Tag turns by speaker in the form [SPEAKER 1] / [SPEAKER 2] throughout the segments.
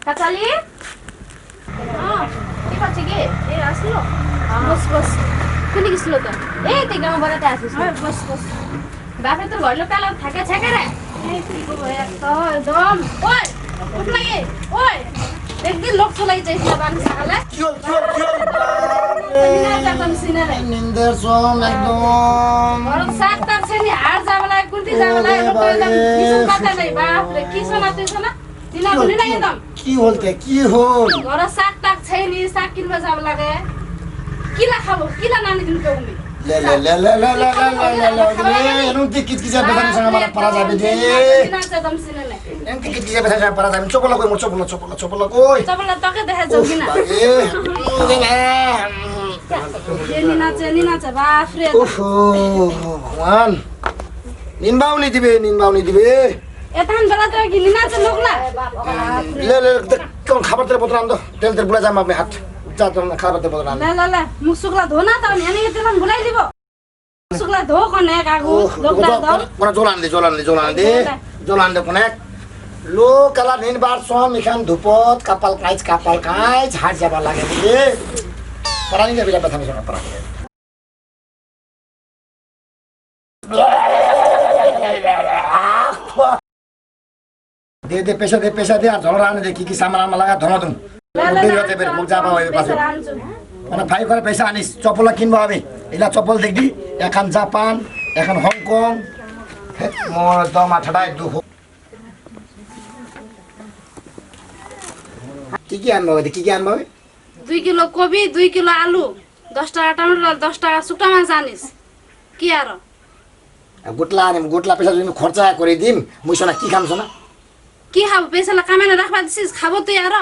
[SPEAKER 1] Kachali? के गर्छ के ए आस्लो बस बस कुनी किस्लो त ए ते गाउँबाट त आछिस बस बस बाफे त घरलो काला थाके छके रे ए तिको भया त एकदम ओइ उठ लागे ओइ एकदिन लोक छलाई चाहिँ बान साला
[SPEAKER 2] निंदर सोम एकदम
[SPEAKER 1] और सात तक से नि हार जावला कुर्ती जावला एकदम किसो पता नै बाप रे किसो न त्यसो न दिना पनि नै एकदम
[SPEAKER 2] की होलते की होल
[SPEAKER 1] और सात तक छैन सात किलो जावला गे किला खाबो किला नानी दिन पेउमी
[SPEAKER 2] ले ले ले ले ले ले ले ले हेर्नु ती किचकिचा बेसानीसँग मलाई परा जाबे दे
[SPEAKER 1] दिना चाहिँ दम सिनेले
[SPEAKER 2] एम किचकिचा बेसानीसँग परा जाबे चोपला कोइ म चोपला कोइ
[SPEAKER 1] चपला तके देखा जाउ किन निना चाहिँ बाफ रे
[SPEAKER 2] ओहो भगवान निन्बाउनी दिबे
[SPEAKER 1] एतान बेला त कि निना चाहिँ लोकला
[SPEAKER 2] ले ले कोन खबर तेरे बोतल आन दो तेल बुला जा म अपने हाथ जा तो खबर तेरे बोतल आन
[SPEAKER 1] ले मुख सुकला धोना त नि अनि तेलन बुलाई दिबो सुकला धो कने कागु लोकला धो
[SPEAKER 2] कोना जोलान दे कोना लो कला निन बार सो मिखान धुपत कपाल काइच हात जाबा लागे दे परानी के बिला बथामी सँग परानी दे पैसा दे झोला आने दे की सामान लगा धमा तुम दे रहते फिर मुख जाबा होय पाछो ana फाइव करे पैसा आनिस चप्पल किनबो आबे इला चप्पल देखदी एखान जापान एखान हङकङ म दमा ठडाय दुखो की आनबो
[SPEAKER 1] 2 किलो कोबी 2 किलो आलु 10 टाका टमाटर 10 टाका सुक्टामा जानिस के यार
[SPEAKER 2] गुटला पैसा जुन खर्चा गरि दिम मुइसना की खाम सना
[SPEAKER 1] के खाबो पैसाला कामेना राखबा दिसिस खाबो त यार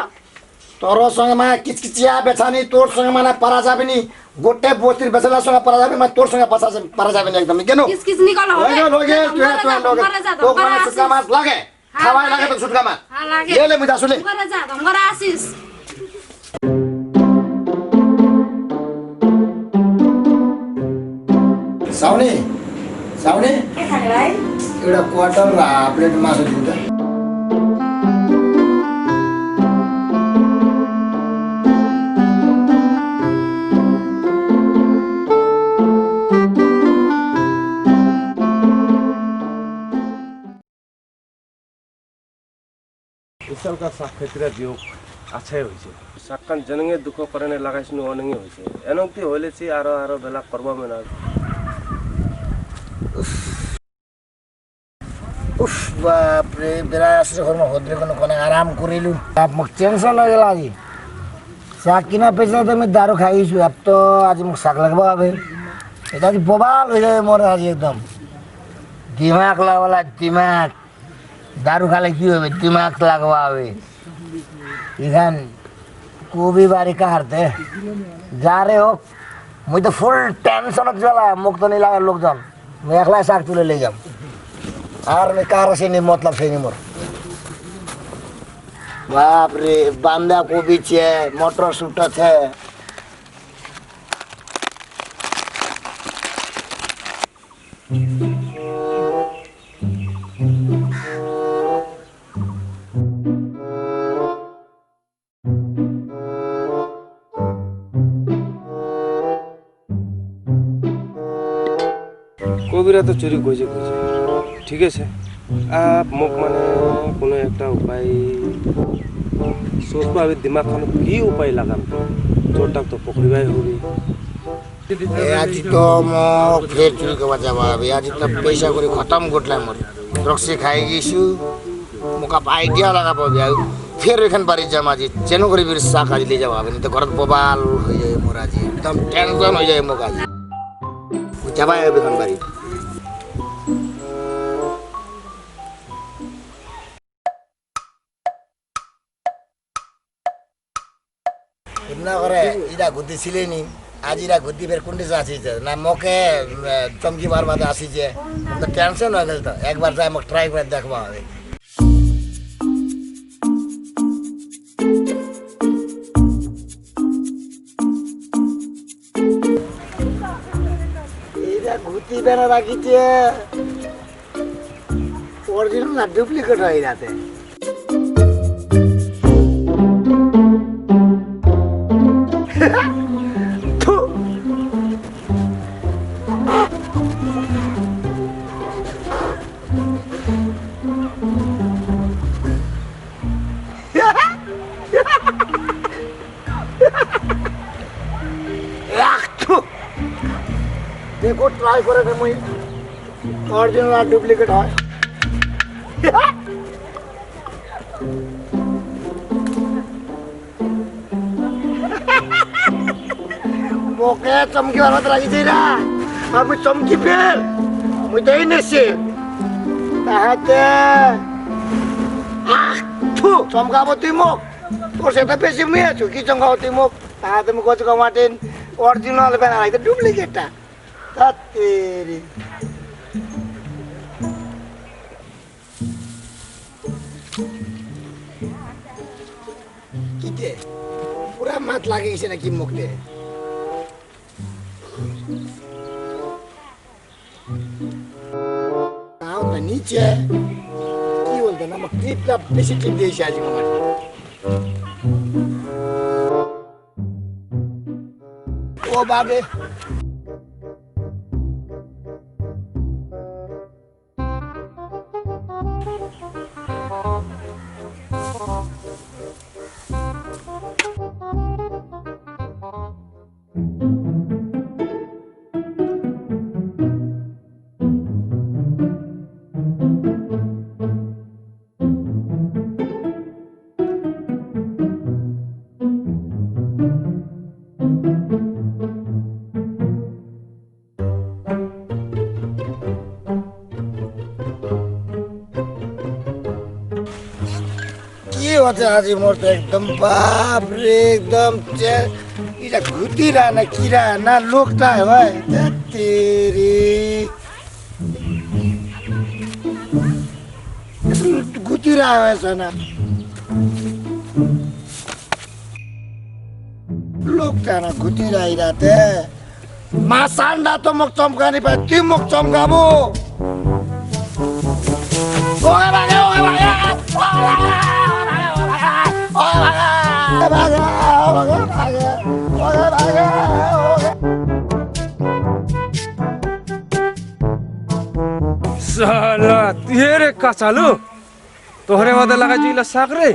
[SPEAKER 2] तोरो सँगमा किचकिचिया बेछानी तोर सँगमा ना परा जाबे नि गोटे बोतिर बेछला सँग परा जाबे म तोर सँग परा जाबे नि एकदम केनो
[SPEAKER 1] किचकिच निकल हो
[SPEAKER 2] लोगे तो कोना सुटकामा लागे खावाय लागे त सुटकामा
[SPEAKER 1] हां लागे
[SPEAKER 2] ले मुजा सुले
[SPEAKER 1] गरा जा हम गरा आसिस
[SPEAKER 2] साउने
[SPEAKER 1] के खागलाई
[SPEAKER 2] एउटा क्वार्टर र हाफ प्लेट मासु दिनु त
[SPEAKER 3] साल का साग खेतीरा दियो अच्छै होइছে साक्कान जनगे दुख करने लगाइसनु अनंगे होइছে एनोक्ति होले छि आरो बेला करबा मेना
[SPEAKER 2] उफ बाप रे बेला आश्रय घरमा होद्रे कोन आराम करिलु अब म टेंशन लागेला आज साग किना पैसा त म दारू खाइछु अब त आज म साग लगबा अबे एटा बबाल हो जाए मोर आज एकदम दिमाग लागला दिमाग दारू खाले की होबे दिमाग लागवा आवे इखान कोबी बारी का हरते जा रे हो मुई तो फुल टेंशन जला मुख तो नहीं लगा लोकजन मैं एकला साग तुले ले जाम आर में कार से नहीं मतलब से नहीं मोर बाप रे बांधा कोबी छे मटर सूटा छे
[SPEAKER 3] कोबीरा तो चोरी गइছে ठीक আছে आप मुख माने कोनो একটা উপায় सोचबा अभी दिमाग खान की उपाय लगाम चोरटा तो पकड़िबाई होबी
[SPEAKER 2] आज तो म फेर चुरी के बजा अभी आज तो पैसा करी खत्म गोटला मोर ड्रग्स खाइगिसु मुका आइडिया लगा पाबी फेर एखन बारी जमा जी चेनो करी बिर साख आज ले जाबा नहीं तो घर बबाल हो जाए मोर आज एकदम टेंशन हो जाए मोका जमा अभी एखन बारी इतना करे इदा गुद्दी सिलेनी आज इरा गुद्दी फेर कुंडी से आसी छे ना मौके चमकी बार बाद आसी छे तो टेंशन हो गेल त एक बार जाय म ट्राई कर देखबा आवे इरा गुद्दी बेना राखी छे ओरिजिनल ना डुप्लीकेट हो इराते দেখো ট্রাই করে না মই অরিজিনাল আর ডুপ্লিকেট হয় মোকে চমকি ভালো লাগিছে না আমি চমকি ফেল মুই দেই নেছি তাহাতে চমকাবো তুই মোক তোর সেটা বেশি মুই আছো কি চমকাবো তুই মোক তাহাতে মুখ কচু মার্টিন অরিজিনাল বেনা লাগছে ডুপ্লিকেটটা তেরি কিতে পুরা মাত লাগে গেছে নাকি মুখতে তাও তো নিচে কি বলতে না আমার ক্লিপটা বেশি ক্লিপ দিয়েছে আজকে আমার ও বাবে কি হচ্ছে আজি মোর তো একদম বাপ রে একদম এটা ঘুতিরা না কিরা না লোকটা হয় তেরি ঘুতিরা হয়েছে না লোকটা না ঘুতিরা ইরাতে মাসান্ডা তো মোক চমকানি পাই তুই মোক চমকাবো ওরে বাগে ওরে বাগে
[SPEAKER 3] साला तेरे कचालू तोहरे वादे लगा जी साग रे